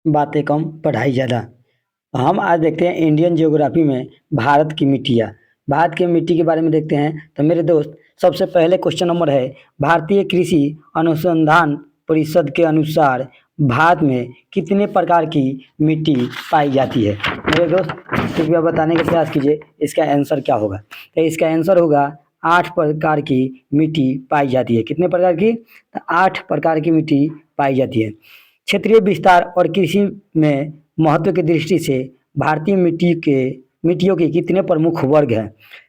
बातें कम पढ़ाई ज़्यादा। हम आज देखते हैं इंडियन ज्योग्राफी में भारत की मिट्टियाँ। भारत की मिट्टी के बारे में देखते हैं तो मेरे दोस्त, सबसे पहले क्वेश्चन नंबर है, भारतीय कृषि अनुसंधान परिषद के अनुसार भारत में कितने प्रकार की मिट्टी पाई जाती है? मेरे दोस्त, कृपया बताने का प्रयास कीजिए इसका आंसर क्या होगा। तो इसका आंसर होगा 8 प्रकार की मिट्टी पाई जाती है। कितने प्रकार की? तो 8 प्रकार की मिट्टी पाई जाती है। क्षेत्रीय विस्तार और कृषि में महत्व की दृष्टि से भारतीय मिट्टियों के कितने प्रमुख वर्ग हैं?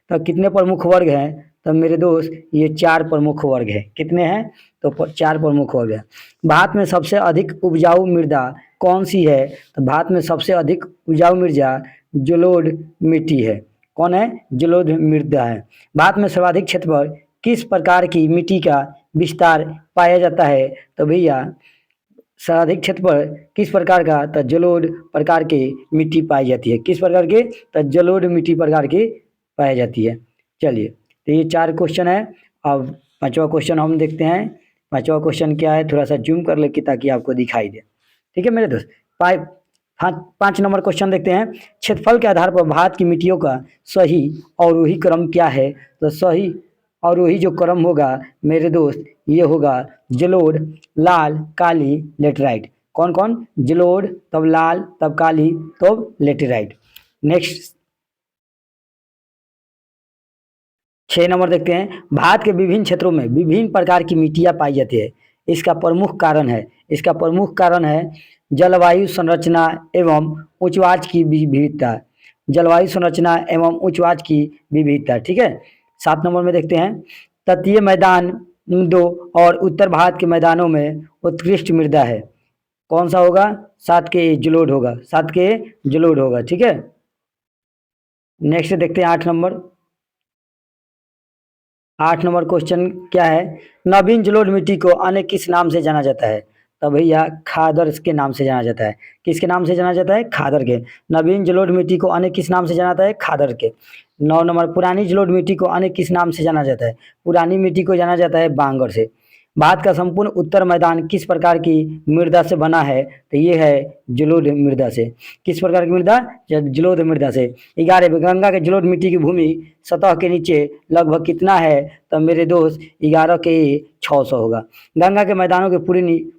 तो कितने प्रमुख वर्ग हैं? तो मेरे दोस्त, ये 4 प्रमुख वर्ग हैं। कितने हैं? तो 4 प्रमुख वर्ग हैं। भारत में सबसे अधिक उपजाऊ मृदा कौन सी है? तो भारत में सबसे अधिक उपजाऊ मृदा जलोढ़ मिट्टी है। कौन है? जलोढ़ मृदा है। भारत में सर्वाधिक क्षेत्र पर किस प्रकार की मिट्टी का विस्तार पाया जाता है? तो भैया, सर्वाधिक क्षेत्र पर किस प्रकार का? तो जलोढ़ प्रकार की मिट्टी पाई जाती है। किस प्रकार के? तो जलोढ़ मिट्टी प्रकार की पाई जाती है। चलिए, तो ये 4 क्वेश्चन है। अब 5वां क्वेश्चन हम देखते हैं। 5वां क्वेश्चन क्या है, थोड़ा सा जूम कर ले ताकि आपको दिखाई दे। ठीक है मेरे दोस्त, 5 नंबर क्वेश्चन देखते हैं। क्षेत्रफल के आधार पर भारत की मिट्टियों का सही अवरोही क्रम क्या है? तो सही अवरोही जो क्रम होगा मेरे दोस्त, ये होगा जलोढ़, लाल, काली, लेटेराइट। कौन कौन? जलोढ़, तब लाल, तब काली, तब लेटेराइट। नेक्स्ट 6 नंबर देखते हैं। भारत के विभिन्न क्षेत्रों में विभिन्न प्रकार की मिट्टियाँ पाई जाती है। इसका प्रमुख कारण है जलवायु संरचना एवं उच्चवाच की विविधता। जलवायु संरचना एवं उच्चवाच की विविधता। ठीक है। 7 नंबर में देखते हैं। तटीय मैदान दो और उत्तर भारत के मैदानों में उत्कृष्ट मृदा है। कौन सा होगा? 7 के जलोढ़ होगा। 7 के जलोढ़ होगा। ठीक है। नेक्स्ट देखते हैं 8 नंबर। 8 नंबर क्वेश्चन क्या है? नवीन जलोढ़ मिट्टी को अन्य किस नाम से जाना जाता है? तो भैया, खादर के नाम से जाना जाता है। किसके नाम से जाना जाता है? खादर के। नवीन जलोढ़ मिट्टी को अन्य किस नाम से जाना जाता है? खादर के। 9 नंबर, पुरानी जलोढ़ मिट्टी को अन्य किस नाम से जाना जाता है? पुरानी मिट्टी को जाना जाता है बांगर से। भारत का संपूर्ण उत्तर मैदान किस प्रकार की मृदा से बना है? तो ये है जलोढ़ मृदा से। किस प्रकार की मृदा? जलोढ़ मृदा से। 11, गंगा के जलोढ़ मिट्टी की भूमि सतह के नीचे लगभग कितना है? तो मेरे दोस्त, 11 के 600 होगा। गंगा के मैदानों की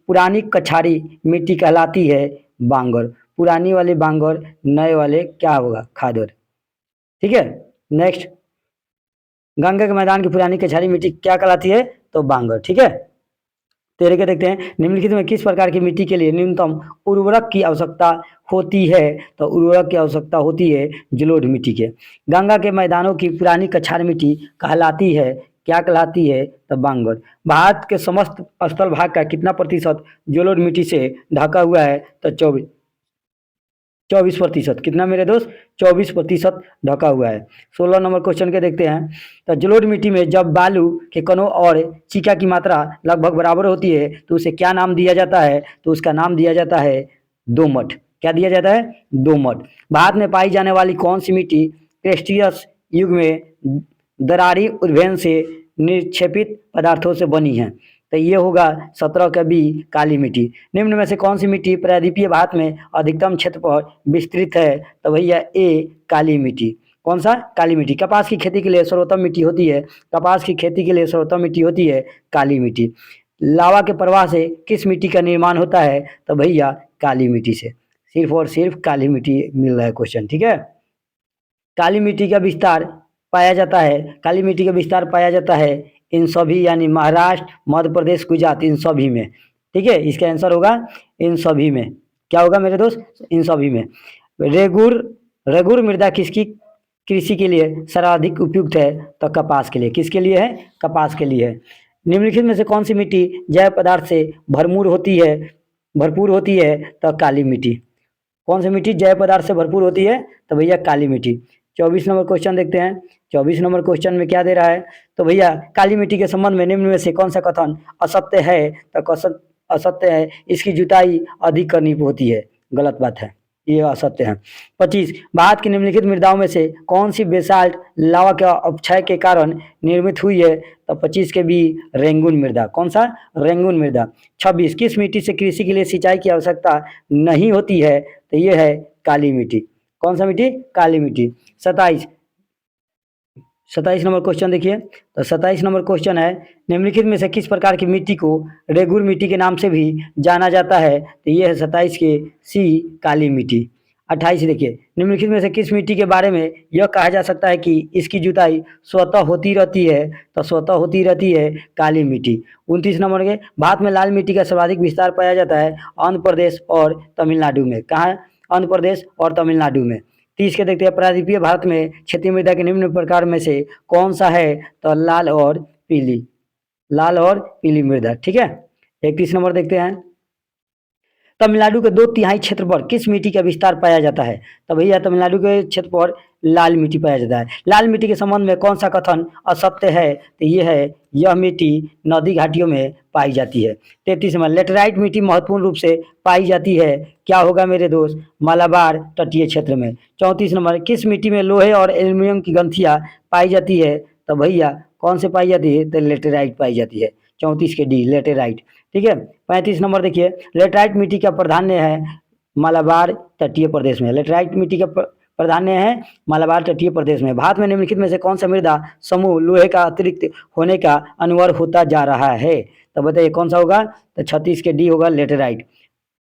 पुरानी कछारी मिट्टी कहलाती है बांगर। पुरानी वाली बांगर, नए वाले क्या होगा? खादर। ठीक है। नेक्स्ट, गंगा के मैदान की पुरानी कछारी मिट्टी क्या कहलाती है? तो बांगर। ठीक है। 13 के देखते हैं। निम्नलिखित में किस प्रकार की मिट्टी के लिए न्यूनतम उर्वरक की आवश्यकता होती है? तो उर्वरक की आवश्यकता होती है जलोढ़ मिट्टी के। गंगा के मैदानों की पुरानी कछार मिट्टी कहलाती है, क्या कहलाती है? तो बांगर। भारत के समस्त स्थल भाग का कितना प्रतिशत जलोढ़ मिट्टी से ढका हुआ है? तो 24%। कितना मेरे दोस्त? 24% ढका हुआ है। 16 नंबर क्वेश्चन के देखते हैं। तो जलोढ़ मिट्टी में जब बालू के कणों और चीका की मात्रा लगभग बराबर होती है तो उसे क्या नाम दिया जाता है? तो उसका नाम दिया जाता है दोमट। क्या दिया जाता है? दोमट। भारत में पाई जाने वाली कौन सी मिट्टी क्रेस्टियस युग में दरारी उद्भवन से निक्षेपित पदार्थों से बनी है? तो ये होगा 17 का बी, काली मिट्टी। निम्न में से कौन सी मिट्टी प्रायद्वीपीय भारत में अधिकतम क्षेत्र पर विस्तृत है? तो भैया, ए, काली मिट्टी। कौन सा? काली मिट्टी। कपास की खेती के लिए सर्वोत्तम मिट्टी होती है, कपास की खेती के लिए सर्वोत्तम मिट्टी होती है काली मिट्टी। लावा के प्रवाह से किस मिट्टी का निर्माण होता है? तो भैया, काली मिट्टी से। सिर्फ और सिर्फ काली मिट्टी मिल रहा है क्वेश्चन। ठीक है। काली मिट्टी का विस्तार पाया जाता है, काली मिट्टी का विस्तार पाया जाता है इन सभी, यानी महाराष्ट्र, मध्य प्रदेश, गुजरात, इन सभी में। ठीक है। इसका आंसर होगा इन सभी में। क्या होगा मेरे दोस्त? इन सभी में। रेगुर रेगुर मृदा किसकी कृषि के लिए सर्वाधिक उपयुक्त है? तो कपास के लिए। किसके लिए है? कपास के लिए है। निम्नलिखित में से कौन सी मिट्टी जैव पदार्थ से भरपूर होती है? तो काली मिट्टी। कौन सी मिट्टी जैव पदार्थ से भरपूर होती है? तो भैया, काली मिट्टी। 24 नंबर क्वेश्चन देखते हैं। 24 नंबर क्वेश्चन में क्या दे रहा है? तो भैया, काली मिट्टी के संबंध में निम्न में से कौन सा कथन असत्य है? तो असत्य है, इसकी जुताई अधिक करनी होती है। गलत बात है। ये असत्य है। 25 भारत की निम्नलिखित मृदाओं में से कौन सी बेसाल्ट लावा के अपक्षय के कारण निर्मित हुई है? तो 25 के बी रेंगुन मृदा। कौन सा? रेंगुन मृदा। 26 किस मिट्टी से कृषि के लिए सिंचाई की आवश्यकता नहीं होती है? तो ये है काली मिट्टी। कौन सा मिट्टी? काली मिट्टी। 27 27 नंबर क्वेश्चन देखिए। तो 27 नंबर क्वेश्चन है निम्नलिखित में से किस प्रकार की मिट्टी को रेगुर मिट्टी के नाम से भी जाना जाता है? तो ये है 27 के सी काली मिट्टी। 28 देखिए निम्नलिखित में से किस मिट्टी के बारे में यह कहा जा सकता है कि इसकी जुताई स्वतः होती रहती है? तो स्वतः होती रहती है काली मिट्टी। 29 नंबर के भारत में लाल मिट्टी का सर्वाधिक विस्तार पाया जाता है आंध्र प्रदेश और तमिलनाडु में। कहाँ? आंध्र प्रदेश और तमिलनाडु में। 30 के देखते हैं प्रायद्वीपीय भारत में क्षेत्रीय मृदा के निम्न प्रकार में से कौन सा है? तो लाल और पीली, लाल और पीली मृदा। ठीक है। 31 नंबर देखते हैं तमिलनाडु के 2/3 क्षेत्र पर किस मिट्टी का विस्तार पाया जाता है? तो भैया तमिलनाडु के क्षेत्र पर लाल मिट्टी पाया जाता है। लाल मिट्टी के संबंध में कौन सा कथन असत्य है? तो ये है यह मिट्टी नदी घाटियों में पाई जाती है। 33 नंबर लेटेराइट मिट्टी महत्वपूर्ण रूप से पाई जाती है, क्या होगा मेरे दोस्त? मालाबार तटीय क्षेत्र में। 34 नंबर किस मिट्टी में लोहे और एल्यूमिनियम की ग्रंथियां पाई जाती है? तो भैया कौन से पाई जाती है? तो लेटेराइट पाई जाती है। 34 के डी लेटेराइट। ठीक है। 35 नंबर देखिए लेटराइट मिट्टी का प्राधान्य है मालाबार तटीय प्रदेश में। लेटराइट मिट्टी का प्राधान्य है मालाबार तटीय प्रदेश में। भारत में निम्नलिखित में से कौन सा मृदा समूह लोहे का अतिरिक्त होने का अनिवार्य होता जा रहा है? तो बताइए कौन सा होगा? तो 36 के डी होगा लेटेराइट।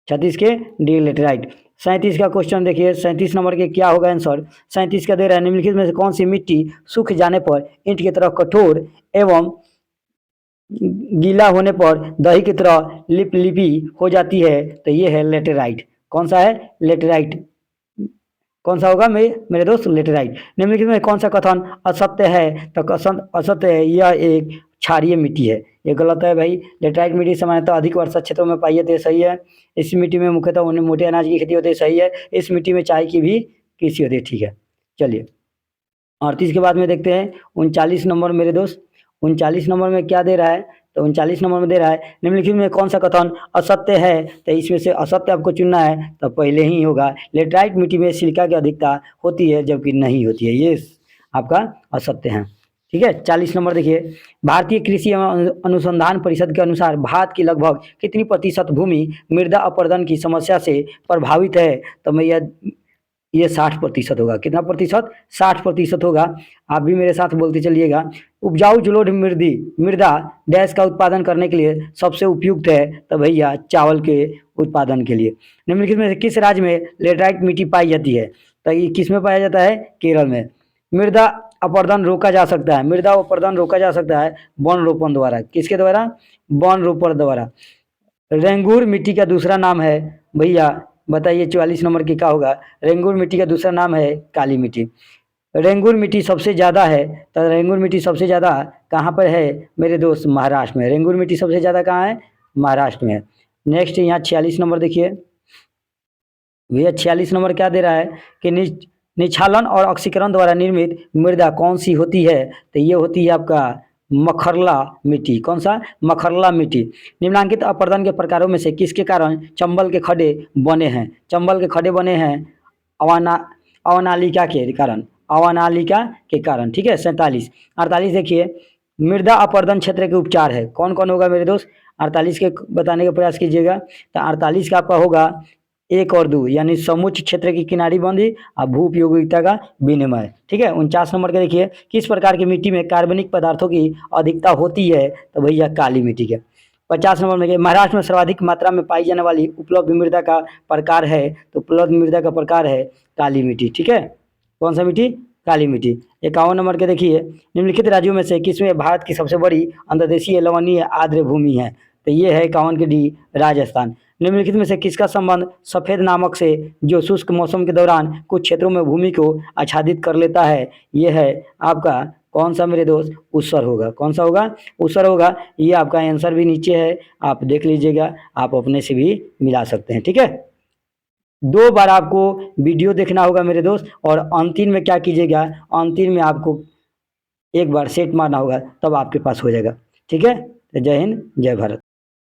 36 के डी लेटेराइट। 37 का क्वेश्चन देखिए 37 नंबर के क्या होगा आंसर? 37 का दे रहा है निम्नलिखित में से कौन सी मिट्टी सूख जाने पर ईंट की तरह कठोर एवं गीला होने पर दही की तरह लिपलिपी हो जाती है? तो ये है लेटेराइट। कौन सा है? लेटेराइट। कौन सा होगा मेरे दोस्त? लेटेराइट। निम्नलिखित में कौन सा कथन असत्य है? तो कथन असत्य है यह एक क्षारीय मिट्टी है। ये गलत है भाई। लेटेराइट मिट्टी सामान्यतः अधिक वर्षा क्षेत्रों में पाई जाती है, सही है। इस मिट्टी में मुख्यतः मोटे अनाज की खेती होती है, सही है। इस मिट्टी में चाय की भी कृषि होती है, ठीक है। चलिए 38 के बाद में देखते हैं 39 नंबर मेरे दोस्त। 39 नंबर में क्या दे रहा है? तो 39 नंबर में दे रहा है निम्नलिखित में कौन सा कथन असत्य है? तो इसमें से असत्य आपको चुनना है, तो पहले ही होगा लेटराइट मिट्टी में सिलिका की अधिकता होती है जबकि नहीं होती है, ये आपका असत्य है। ठीक है। 40 नंबर देखिए भारतीय कृषि एवं अनुसंधान परिषद के अनुसार भारत की लगभग कितनी प्रतिशत भूमि मृदा अपरदन की समस्या से प्रभावित है? तो मैं ये 60% होगा। कितना प्रतिशत? 60% होगा। आप भी मेरे साथ बोलते चलिएगा। उपजाऊ जलोढ़ मृदा डैश का उत्पादन करने के लिए सबसे उपयुक्त है? तो भैया चावल के उत्पादन के लिए। निम्नलिखित में से किस राज्य में लेटराइट मिट्टी पाई जाती है? तो ये किस में पाया जाता है? केरल में। मृदा अपरदन रोका जा सकता है, मृदा अपरदन रोका जा सकता है वन रोपण द्वारा। किसके द्वारा? वन रोपण द्वारा। रेंगुर मिट्टी का दूसरा नाम है भैया, बताइए 44 नंबर की क्या होगा? रेंगुर मिट्टी का दूसरा नाम है काली मिट्टी। रेंगुर मिट्टी सबसे ज़्यादा है, तो रेंगुर मिट्टी सबसे ज़्यादा कहाँ पर है मेरे दोस्त? महाराष्ट्र में। रेंगुर मिट्टी सबसे ज़्यादा कहाँ है? महाराष्ट्र में। नेक्स्ट यहाँ 46 नंबर देखिए भैया 46 नंबर क्या दे रहा है कि निक्षालन और ऑक्सीकरण द्वारा निर्मित मृदा कौन सी होती है? तो ये होती है आपका मखरला मिट्टी। कौन सा? मखरला मिट्टी। निम्नांकित अपरदन के प्रकारों में से किसके कारण चंबल के खड्डे बने हैं? चंबल के खड्डे बने हैं अवनालिका के कारण, अवनालिका के कारण। ठीक है। 47 48 देखिए मृदा अपरदन क्षेत्र के उपचार है, कौन कौन होगा मेरे दोस्त? 48 के बताने का प्रयास कीजिएगा। तो 48 का आपका होगा 1 और 2 यानी समुच्च क्षेत्र की किनारी बंदी और भू उपयोगिता का विनिमय। ठीक है। 49 नंबर के देखिए किस प्रकार की मिट्टी में कार्बनिक पदार्थों की अधिकता होती है? तो भैया काली मिट्टी के। 50 नंबर में देखिए महाराष्ट्र में सर्वाधिक मात्रा में पाई जाने वाली उपलब्ध मृदा का प्रकार है? तो उपलब्ध मृदा का प्रकार है काली मिट्टी। ठीक है। कौन सा मिट्टी? काली मिट्टी। 51 नंबर के देखिए निम्नलिखित राज्यों में से किसमें भारत की सबसे बड़ी अंतर्देशीय लवणीय आर्द्र भूमि है? तो ये है 51 के डी राजस्थान। निम्नलिखित में से किसका संबंध सफ़ेद नामक से जो शुष्क मौसम के दौरान कुछ क्षेत्रों में भूमि को आच्छादित कर लेता है? ये है आपका कौन सा मेरे दोस्त? ऊसर होगा। कौन सा होगा? ऊसर होगा। ये आपका आंसर भी नीचे है, आप देख लीजिएगा, आप अपने से भी मिला सकते हैं। ठीक है। 2 बार आपको वीडियो देखना होगा मेरे दोस्त, और अंतिम में क्या कीजिएगा? अंतिम में आपको एक बार सेट मारना होगा, तब आपके पास हो जाएगा। ठीक है। तो जय हिंद, जय भारत।